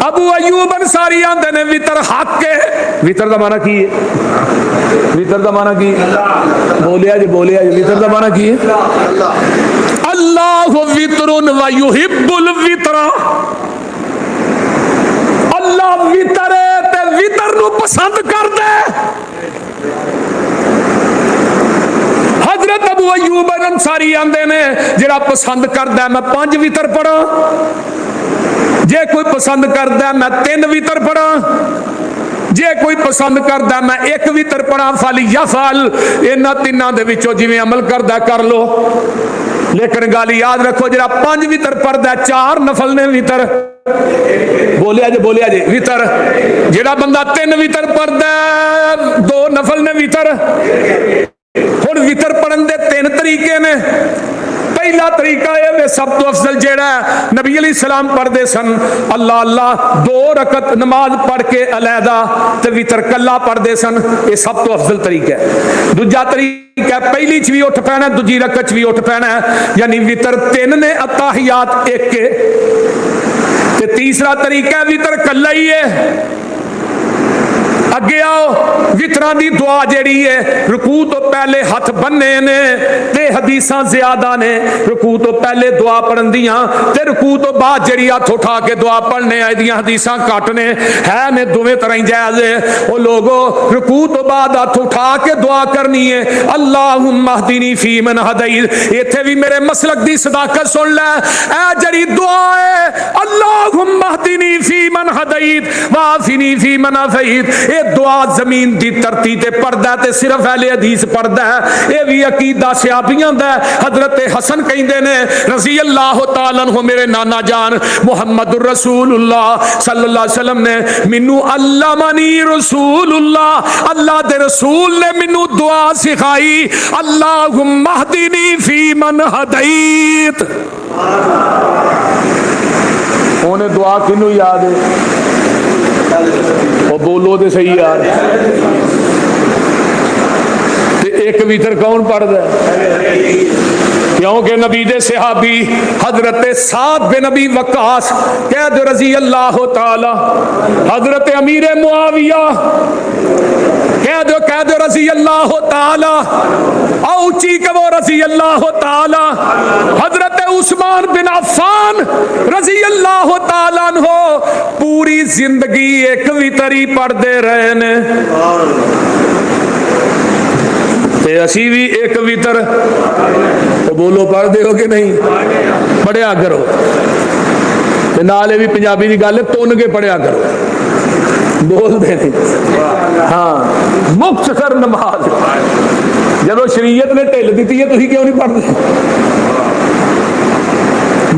ابو ایوب انصاری آندے نے وتر حق ہے۔ وتر دا معنی کی ہے؟ وتر دا معنی کی؟ بولیا جی بولیا جی، وتر دا معنی کی ہے؟ اللہ وتر و یحب الوتر، اللہ وتر ہے تے وتر نو پسند کر دے۔ حضرت ابو ایوب انصاری آندے نے جڑا پسند کردا ہے میں 5 وتر پڑھاں، جے کوئی پسند کردا ہے میں 3 وتر پڑھاں، جے کوئی پسند کردا میں 1 وتر پڑھاں، فلیفعل۔ انہاں تیناں دے وچوں جویں عمل کردا کر لو، لیکن گل یاد رکھو جڑا 5 وتر پڑھدا 4 نفل نے وتر، بولیا جی وتر، جڑا بندہ 3 وتر پڑھدا 2 نفل نے وتر۔ ہن وتر پڑھن دے 3 طریقے نے۔ پہلا طریقہ ہے سب تو افضل جیڑا ہے نبی علیہ السلام پڑھتے سن، اللہ اللہ 2 رکعت نماز پڑھ کے علیحدہ تے وتر کلا پڑھتے سن، یہ سب تو افضل طریقہ ہے۔ دوجا طریقہ ہے پہلی چ بھی اٹھ پینا دوجی رکعت چ بھی اٹھ پینا ہے، یعنی وتر 3 نے اتحیات 1 کے۔ تے تیسرا طریقہ ہے وتر کلا ہی ہے۔ اگے آؤ، وتراں دی دعا جیڑی ہے رکوع تو پہلے ہاتھ بننے نے تے حدیثاں زیادہ نے، رکوع تو پہلے دعا پڑھن دیاں تے رکوع تو بعد جیڑی ہاتھ اٹھا کے دعا پڑھنے آئی دیاں حدیثاں کٹ نے، ہے نے دوویں طرح جائز ہے۔ او لوگو رکوع تو بعد ہاتھ اٹھا کے دعا کرنی ہے، اللہم اہدنی فی من ہدیت۔ ایتھے بھی میرے مسلک دی صداقت سن لے، اے جڑی دعا ہے اللہم اہدنی فی من ہدیت وعافنی فی من عافیت، اے دعا زمین دی دھرتی تے پڑھدا ہے تے صرف اہل حدیث پڑھدا ہے۔ اے بھی عقیدہ صحابیاں دا ہے۔ حضرت حسن کہندے نے رضی اللہ تعالی عنہ، میرے نانا جان محمد الرسول اللہ صلی اللہ علیہ وسلم نے مینوں علمنی رسول اللہ، اللہ دے رسول نے مینوں دعا سکھائی، اللہم اہدنی فی من ہدیت۔ انہیں دعا کنوں یاد ہے؟ وہ بولو دے صحیح یار۔ تے ایک وتر کون پڑھدا ہے؟ کیونکہ نبی دے صحابی حضرت سعد بن ابی وقاص کہہ دو رضی اللہ تعالی، حضرت امیر معاویہ کہہ دو رضی اللہ تعالی، اوچی کہ وہ رضی اللہ تعالی، حضرت عثمان بن عفان رضی اللہ تعالی عنہ پوری زندگی ایک وتر ہی پڑھتے رہے نے، تے اسی بھی ایک وتر بولو پڑھ دے ہو کہ نہیں؟ پڑھیا کرو، تے نالے بھی پنجابی دی گل تن کے پڑھیا کرو، بول دے نہیں، ہاں مختصر نماز جب شریعت نے ڈھل دیتی ہے تھی کیوں نہیں پڑھتے؟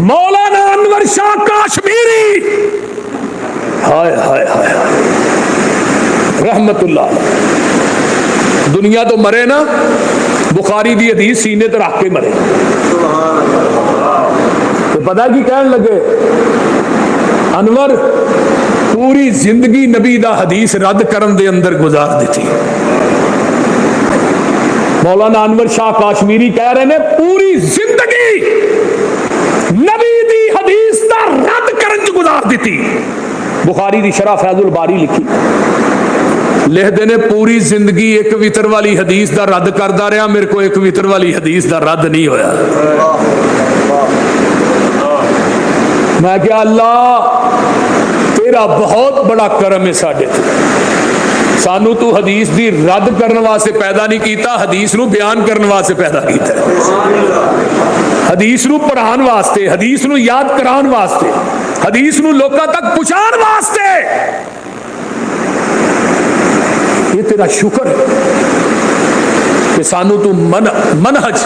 مولانا انور شاہ کاشمیری ہائے ہائے ہائے رحمت اللہ علیہ، دنیا تو مرے نا، بخاری دی حدیث سینے تے رکھ کے مرے۔ تو پتہ کی کہنے لگے، انور پوری زندگی نبی دا حدیث رد کرن دے اندر گزار دیتی۔ مولانا انور شاہ کاشمیری کہہ رہے ہیں پوری زندگی نبی دی حدیث دا رد کرن چ گزار دیتی۔ بخاری دی شرح فیض الباری لکھی، لکھ دینے پوری زندگی ایک وطر والی حدیث دا رد کردا رہا، میرے کو ایک وطر والی حدیث دا رد نہیں ہویا۔ میں کہا اللہ تیرا بہت بڑا کرم ہے ساڈے تے، سانو تو حدیث دی رد کرنے واسطے پیدا نہیں کیتا، حدیث نو بیان کرنے واسطے پیدا کیتا ہے، حدیث نو پڑھان واسطے، حدیث نو یاد کران واسطے، حدیث نو لوکاں تک پہنچان واسطے۔ یہ تیرا شکر ہے کہ سانو تو منہج،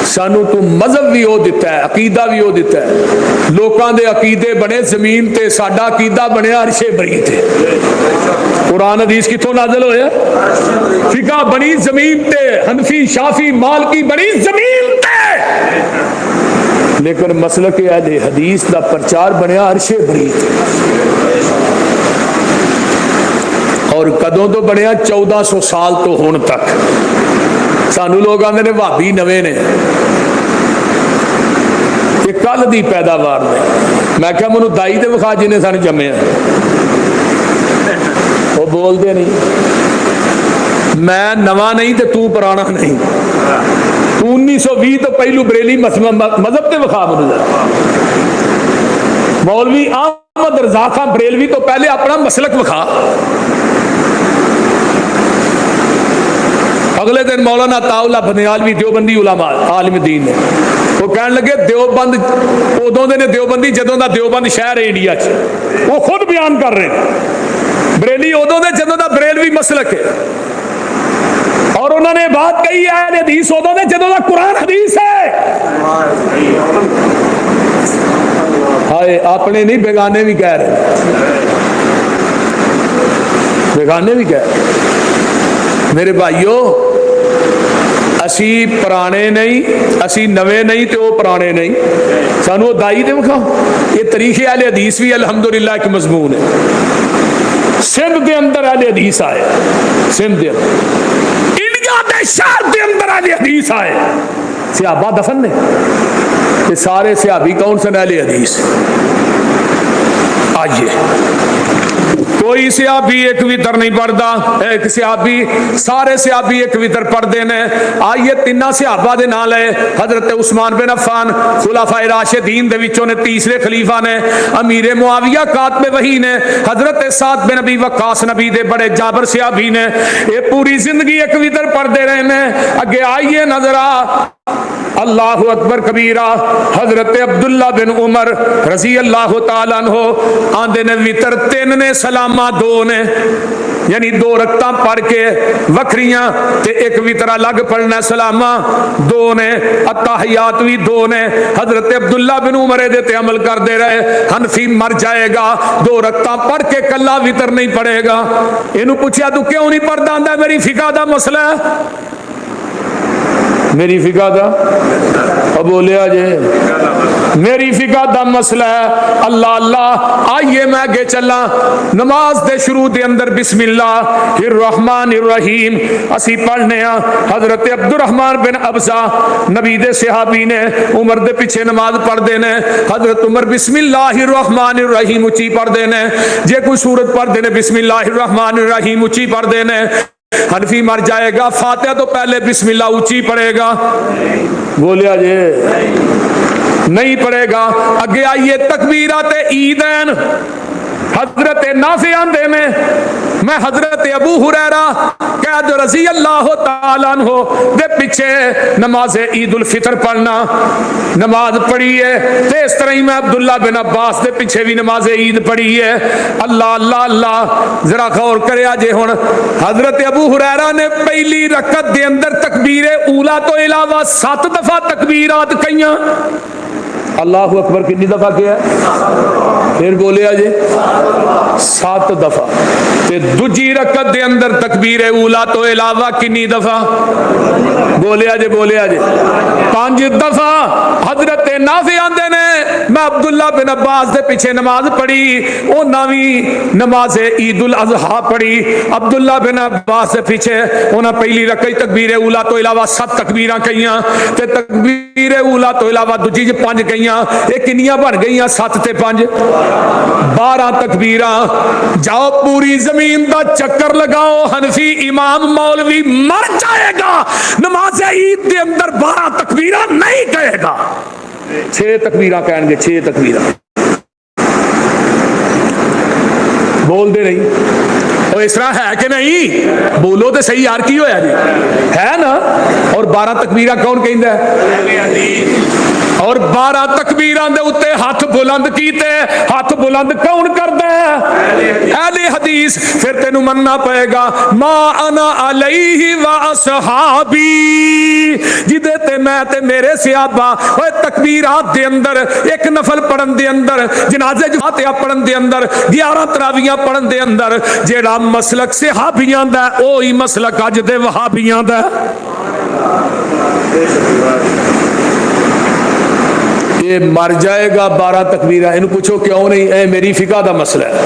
سانو تو مذہب بھی ہو دیتا ہے، عقیدہ بھی ہو دیتا ہے۔ لوکاں دے عقیدے بنے زمین تے، ساڈا عقیدہ بنیا عرش بری تے۔ قرآن حدیث کتوں نازل ہویا؟ فقہ بنی زمین تے، حنفی شافی مالکی بنی زمین تے، لیکن مسلک اہل حدیث دا پرچار بنیا عرش بری تے۔ اور کدوں تو بنیا 1400 سال تو ہن تک۔ سانو لوگ آندے نے بھابی نویں نے، یہ کل دی پیداوار نے۔ میں کہا منو دائی تے وکھا جنہیں سان جمے ہیں، وہ بول دے نہیں، میں نواں نہیں تے تو پرانا نہیں، تو 1920 تو پہلو بریلی مذہب تے وکھا منو ذرا۔ مولوی احمد رضا خان بریلوی تو پہلے اپنا مسلک وکھا۔ اگلے دن مولانا طاولہ بنیالوی دیوبندی علماء عالم دین نے، وہ کہنے لگے دیوبند ادوں دے نے دیوبندی جدوں دا دیوبند شہر ہے انڈیا چ، وہ خود بیان کر رہے ہیں بریلی ادوں دے جدوں دا بریلوی مسلک ہے، اور انہوں نے بات کہی ہے اہل حدیث ادوں دے جدوں دا قرآن حدیث ہے۔ ہائے اپنے نہیں بیگانے بھی کہہ رہے، بیگانے بھی کہہ رہے۔ میرے بھائیو اسی پرانے نہیں، اسی نویں نہیں تے وہ پرانے نہیں، سانو دائی دے وکھاؤ۔ یہ تاریخ اہل حدیث بھی الحمدللہ ایک مضمون ہے۔ سندھ دے اندر اہل حدیث آئے، سندھ دے اندر، انڈیا دے شہر دے اندر اہل حدیث آئے، صحابہ دفن نے، یہ سارے صحابی کون سن؟ اہل حدیث۔ آئیے کوئی صحابی ایک وطر نہیں پڑھتا، ایک صحابی سارے صحابی ایک وطر پڑھتے ہیں۔ آئیے تینہ صحابہ دے نال ہے، حضرت عثمان بن عفان خلفائے راشدین دے وچوں نے تیسرے خلیفہ نے، امیر معاویہ کاتب وحی نے، حضرت سعد بن ابی وقاص نبی دے بڑے جابر صحابی نے، یہ پوری زندگی ایک وطر پڑھتے رہے ہیں۔ اگے آئیے نظر آ اللہ اکبر کبیرہ، حضرت عبداللہ بن عمر رضی اللہ تعالیٰ عنہ آندے نے وطر 3 نے، سلامہ 2 نے، یعنی 2 رکعتاں پڑھ کے وکھریاں تے ایک وطر الگ پڑھنا، سلامہ 2 نے، التحیات بھی 2 نے۔ حضرت عبداللہ بن عمر دے تے عمل کر دے رہے، حنفی مر جائے گا 2 رکعتاں پڑھ کے کلا وطر نہیں پڑھے گا۔ اینو پوچھا تو کیوں نہیں پڑھدا؟ آندا میری فقہ دا مسئلہ ہے، میری فقہ دا، اب بولیا جے میری فقہ دا مسئلہ ہے۔ اللہ اللہ، آئیے میں آگے چلا۔ نماز دے شروع دے اندر بسم اللہ الرحمن الرحیم اسی پڑھنے ہاں۔ حضرت عبد الرحمن بن ابزہ نبی دے صحابی نے، عمر دے پیچھے نماز پڑھ دینے، حضرت عمر بسم اللہ الرحمن الرحیم اچھی پڑھ دینے، جے کوئی سورت پڑھ دینے بسم اللہ الرحمن الرحیم اچھی پڑھ دینے۔ حنفی مر جائے گا فاتحہ تو پہلے بسم اللہ اونچی پڑھے گا، بولیا جے نہیں پڑھے گا۔ اگے آئیے تکبیرات عیدین، حضرت نافع آندے میں میں حضرت ابو ہریرہ قید رضی اللہ تعالیٰ عنہ دے پیچھے نماز عید الفطر پڑھنا نماز پڑھی ہے، تے اس طرح ہی میں عبداللہ بن عباس دے پیچھے بھی نماز عید پڑھی ہے۔ اللہ اللہ اللہ، ذرا غور کریا جے ہن حضرت ابو ہریرہ نے پہلی رکعت دے اندر تکبیر اولا تو علاوہ 7 دفعہ تکبیرات کئیاں۔ اللہ اکبر کتنی دفعہ کیا ہے؟ پھر بولے آجے 7 دفعہ۔ تے دوجی رکعت دے اندر تکبیر اولا تو علاوہ کتنی دفعہ؟ بولے آجے 5 دفعہ۔ حضرت نافع آندے نے میں عبداللہ بن عباس دے پیچھے نماز پڑھی، او ناوی نماز عید الاضحیٰ پڑھی۔ عبداللہ بن عباس دے پیچھے انہاں پہلی رکعت تکبیر اولا تو علاوہ 7 تکبیراں کئیاں، تے تکبیر اولا تو علاوہ دوجی 5 کئیاں۔ یہ کنیاں بن گئیاں 7 تے 5 12 تکبیراں۔ جاؤ پوری زمین دا چکر لگاؤ، حنفی امام مولوی مر جائے گا نماز عید دے اندر 12 تکبیراں نہیں کہے گا، 6 تکبیراں کہیں گے، 6 تکبیراں بول دے نہیں۔ اور اس طرح ہے کہ نہیں؟ بولو تو صحیح یار، کی ہویا جی ہے نا؟ اور 12 تکبیراں کون کہندا ہے؟ اور 12 تکبیراں دے اتے ہاتھ بلند کیتے، ہاتھ بلند کون کردا ہے؟ اہل حدیث۔ پھر تینوں مننا پائے گا ما انا علیہ و اصحابی، جدے تے میں تے میرے صحابہ اوے تکبیرات دے اندر، ایک نفل پڑھن دے اندر، جنازے فاتحہ پڑھن دے اندر، 11 تراویحاں پڑھن دے اندر جیڑا مسلک صحابیاں دا اوہی مسلک اج دے وہابیاں دا۔ یہ مر جائے گا 12 تکبیرہ، انہوں پوچھو کیوں نہیں؟ اے میری فقہ دا مسئلہ ہے،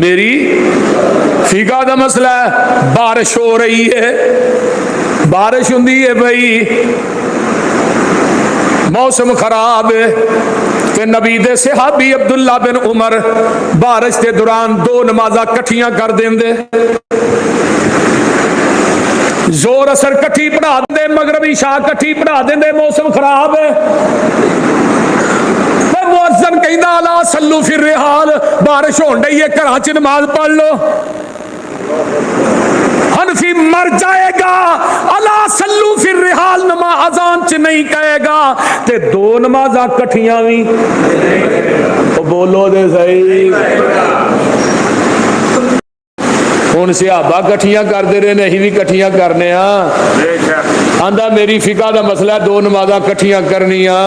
میری فقہ دا مسئلہ ہے۔ بارش ہو رہی ہے، بارش ہوندی ہے بھائی، موسم خراب ہے، تے نبی دے صحابی عبداللہ بن عمر بارش دے دوران 2 نمازاں کٹھیاں کر دیندے، زور اثر کٹھی پڑھا دے، مغرب عشاء کٹھی پڑھا دے، موسم خراب ہے۔ مؤذن کہندا الا صلو فی الرحال، بارش ہون ڈئی ہے گھراں چ نماز پڑھ لو۔ حنفی مر جائے گا الا صلو فی الرحال نماز اذان چ نہیں کہے گا، تے 2 نمازاں کٹھیاں وی بولو دے صحیح۔ ہن صحابہ کٹھیاں کردے رہے نے، اسی بھی کٹھیاں کرنے ہاں۔ آندا میری فقہ دا مسئلہ 2 نمازاں کٹھیاں کرنیاں،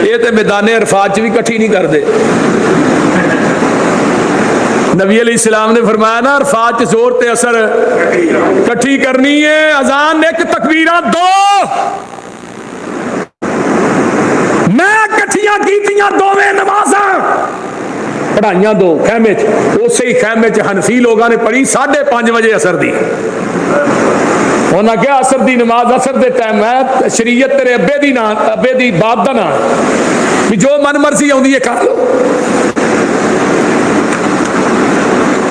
یہ تے میدان عرفات چ بھی کٹھی نہیں کردے۔ نبی علیہ السلام نے فرمایا نا عرفات زور تے اثر کٹھی کرنی ہے، اذان 1 تکبیراں 2، میں کٹھیاں کیتیاں 2 نمازاں پڑھائیاں 2 خیمے چ، اسی ہی خیمے چ حنفی لوگاں نے پڑھی 5:30 بجے اثر دی۔ انہاں کیا اثر دی نماز اثر دے ٹائم ہے، شریعت تیرے ابے دی نا، ابے دی باپ دا نا، بھی جو من مرضی آوندی ہے کر لو۔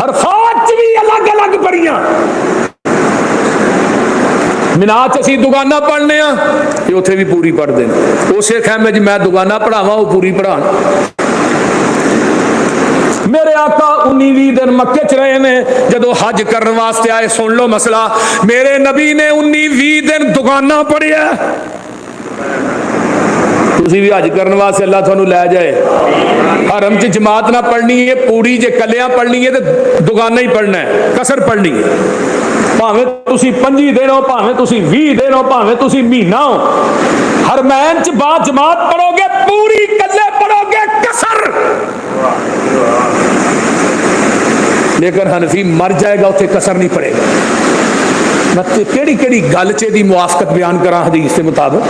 عرفات بھی الگ الگ پڑھیاں، مینا چ اسی دگانا پڑھنے ہاں، یہ اتنے بھی پوری پڑھ دیں، اسے خیمے چ میں دگانا پڑھاواں وہ پوری پڑھان۔ میرے آقا 19-20 دن مکے چ رہے نے، جدو حج کرنے واسطے آئے، سن لو مسئلہ، میرے نبی نے 19-20 دن دگانا پڑھیا۔ تسی بھی حج کرنے واسطے اللہ تھانوں لے جائے، حرم چ جماعت نہ پڑھنی ہے، پوری جے کلیاں پڑھنی ہے تے دگانا ہی پڑھنا ہے، کسر پڑھنی ہے، بھاویں تسی 25 دن ہو، بھاویں تسی 20 دن ہو، بھاویں تسی مہینہ ہو، حرمین چ با جماعت پڑھو گے، پوری کلے پڑھو گے، کسر۔ لیکن حنفی مر جائے گا اتنے کسر نہیں پڑے گا۔ میں کیڑی کیڑی گل چے دی موافقت بیان کراں حدیث کے مطابق؟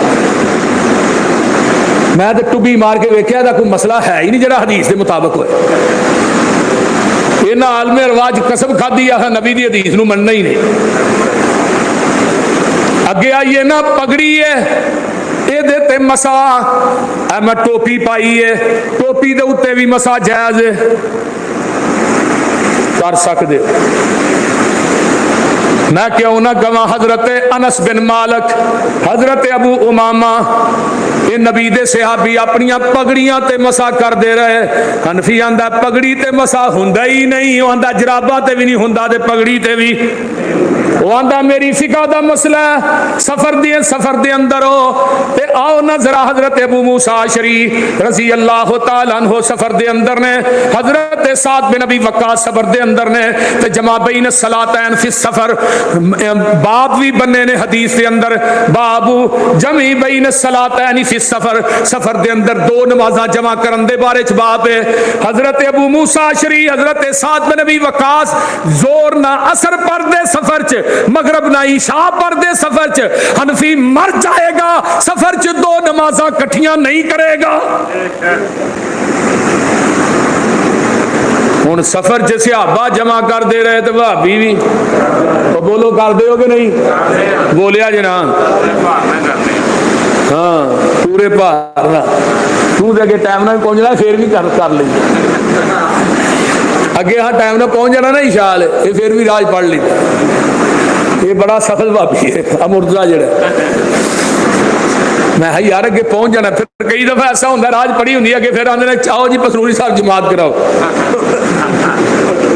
میں تو ٹبی مار کے ویکھیا دا کوئی مسئلہ ہے ہی نہیں جڑا حدیث کے مطابق ہوئے۔ انہاں عالم رواج قسم کھادی ہے نبی دی حدیث نو مننا ہی نہیں۔ اگے آئیے نا پگڑی ہے، اے دے تے مسا، اے میں ٹوپی پائی ہے، ٹوپی دے اوتے بھی مسا جائز ہے، کر سکدے۔ میں کیوں نہ کہاں حضرت انس بن مالک، حضرت ابو امامہ یہ نبی دے صحابی اپنی پگڑیاں تے مسا کرتے رہے. حنفی آندا پگڑی تے مسا ہوندا ہی نہیں, وہ آندا جراباں تے بھی نہیں ہوندا تے پگڑی تے بھی. وہ آندا میری فقہ دا مسئلہ ہے, سفر دے اندر ہو تے آؤ نہ ذرا حضرت ابو موسیٰ اشعری رضی اللہ تعالیٰ عنہ سفر دے اندر نے, حضرت سعد بن ابی وقاص سفر دے اندر نے, تے جمع بین الصلاتین فی السفر باب بھی بننے نے حدیث دے اندر, باب جمع بین الصلاتین فی السفر, سفر دے اندر دو نمازاں جمع کرن دے بارے چ باب ہے. حضرت ابو موسیٰ اشعری حضرت سعد بن ابی وقاص زور نہ اثر پر دے سفر چ, مغرب نہ عشاء پر دے سفر چ, حنفی مر جائے گا سفر چ دو نمازاں کٹھیاں نہیں کرے گا. ہن سفر چ صحابہ جمع کر دے رہے تے بھابی بھی, تو بولو کر دے ہو کہ نہیں؟ بولیا جناب ہاں پورے بھار نہ تو دے اگے ٹائم نہ پہنچنا پھر بھی کر لیں اگے ہاں ٹائم نہ پہنچ جانا نا عشاء والے یہ پھر بھی راج پڑھ لی. یہ بڑا سخت بھابی ہے امرتضیٰ جڑا, میں ہاں یار اگے پہنچ جانا. پھر کئی دفعہ ایسا ہوتا راج پڑھی ہوتی ہے کہ پھر آدھے چاہو جی پسروری صاحب جماعت کراؤ,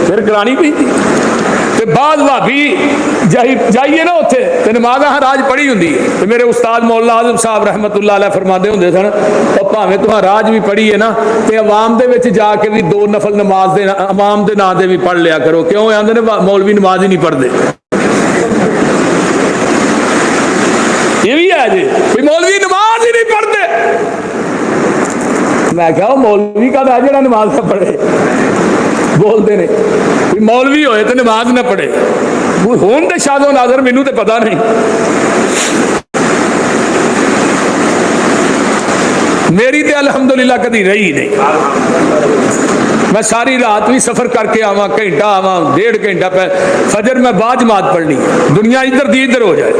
پھر کرانی پی تھی. بعض بھابی جائیے نا اتنے تو نماز ہاں راج پڑھی ہوں. میرے استاد مولانا اعظم صاحب رحمت اللہ علیہ فرماتے ہوں سن, اور بھاویں تو راج بھی پڑھی ہے نا تو عوام دے وچ جا کے بھی دو نفل نماز دے عوام دے نا دے بھی پڑھ لیا کرو. کیوں آندے نے مولوی نماز ہی نہیں پڑھتے. یہ بھی ہے جی مولوی نماز ہی نہیں پڑھتے. میں کہا مولوی کا تھا جڑا نماز نہ پڑھے, بولتے نے مولوی ہوئے تو نماز نہ پڑھے. ہون دے شاد و ناظر مینوں تے پتہ نہیں. میری تے الحمدللہ کدی رہی نہیں. میں ساری رات بھی سفر کر کے آواں, گھنٹہ آواں, 1.5 گھنٹہ پہ فجر میں با جماعت پڑھنی, دنیا ادھر دی ادھر ہو جائے,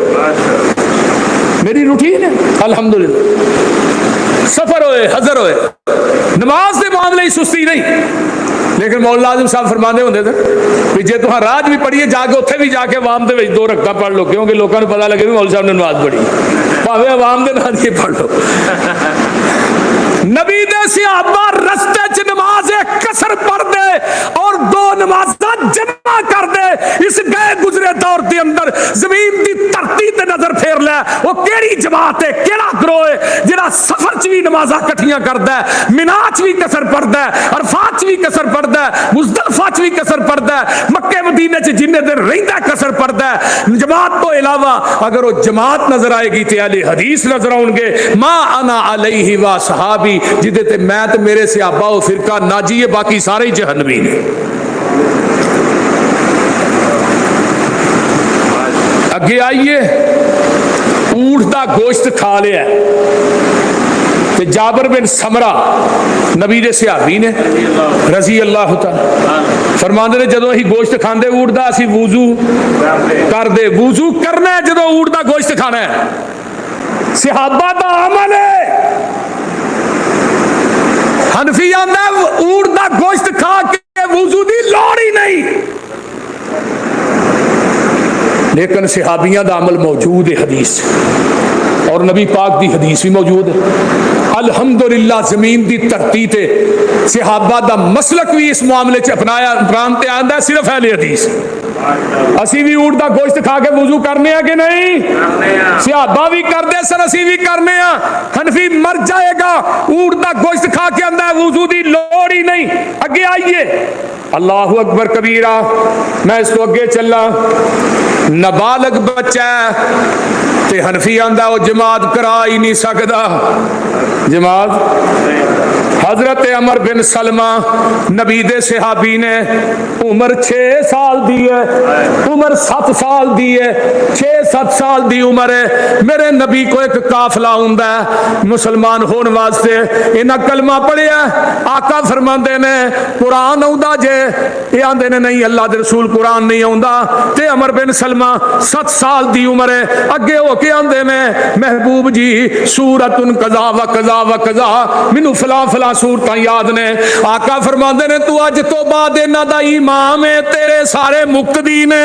میری روٹین ہے الحمدللہ. سفر ہوئے حضر ہوئے, نماز کے معاملے سستی نہیں. لیکن مولانا اعظم صاحب فرماندے ہوندے تھے کہ جے تہاں راج بھی پڑھیے جا کے اتنے بھی جا کے عوام دے وچ 2 رکعتاں پڑھ لو, کیونکہ لوکاں نوں پتہ لگے بھی مولوی صاحب نے نماز پڑھی, بھاویں عوام دے نال ہی پڑھ لو. نبی دے صحابہ رستے چ نماز قصر پڑھ دے اور 2 نمازاں جمع کر دے. اس گئے گزرے دور دے اندر زمین دی دھرتی تے نظر پھیر لے, وہ کیڑی جماعت ہے, کیڑا گروہ ہے جڑا سفر چ بھی نمازاں کٹھیاں کردا ہے, مینا چ بھی قصر پڑھدا ہے, عرفات چ بھی قصر پڑھدا ہے, مزدلفہ چ بھی قصر پڑھدا ہے, مکے مدینے چ جننے دن رہندا قصر پڑھدا ہے. جماعت تو علاوہ اگر وہ جماعت نظر آئے گی تے اہل حدیث نظر آؤں گے. ما انا علیہ و صحابی, جدے تے میں تے میرے صحابہ و فرقہ ناجی ہے, باقی سارے جہنمی نے. اگے آئیے, اونٹ دا گوشت کھا لیا تے جابر بن سمرہ نبی دے صحابی نے رضی اللہ تعالی فرماندے نے جدوں اسی گوشت کھاندے اونٹ دا اسی وضو کر دے. وضو کرنا ہے جدوں اونٹ دا گوشت کھانا ہے, صحابہ دا عمل ہے. حنفی آندا اونٹ دا گوشت کھا کے وضو دی لوڑ ہی نہیں, لیکن صحابیاں دا عمل موجود ہے حدیث, اور نبی پاک دی حدیث بھی موجود ہے. الحمدللہ زمین دی دھرتی تے صحابہ دا مسلک بھی اس معاملے چ اپنایا, پرانتے آندا ہے صرف اہل حدیث. اسی بھی اونٹ دا گوشت کھا کے وضو کرنے ہیں کہ نہیں؟ صحابہ بھی کردے سن, اسی بھی کرنے ہیں. حنفی مر جائے گا اونٹ دا گوشت کھا کے آندا ہے وضو دی لوڑ ہی نہیں. اگے آئیے, اللہ اکبر کبیرہ. میں اس کو اگے چلا, نابالغ بچہ تے حنفی آندا وہ جماعت کرا ہی نہیں سکدا. جماعت حضرت عمر بن سلمہ نبی دے صحابی نے, عمر 6 سال دی ہے, عمر 7 سال دی ہے, 6-7 سال دی عمر ہے. میرے نبی کو ایک قافلہ ہوندا ہے مسلمان ہون واسطے, انہاں کلمہ پڑھیا, آقا فرماندے نے قرآن آوندا جے, یہ آندے نے نہیں اللہ دے رسول قرآن نہیں آوندا. تے عمر بن سلمہ 7 سال دی عمر ہے, اگے ہو کے آندے نے محبوب جی سورۃ قضا و قضا و قضا, مینوں فلاں فلاں سورتاں یاد نے. آقا فرماندے نے تو اج تو بعد انہاں دا امام ہے, تیرے سارے مقتدی نے.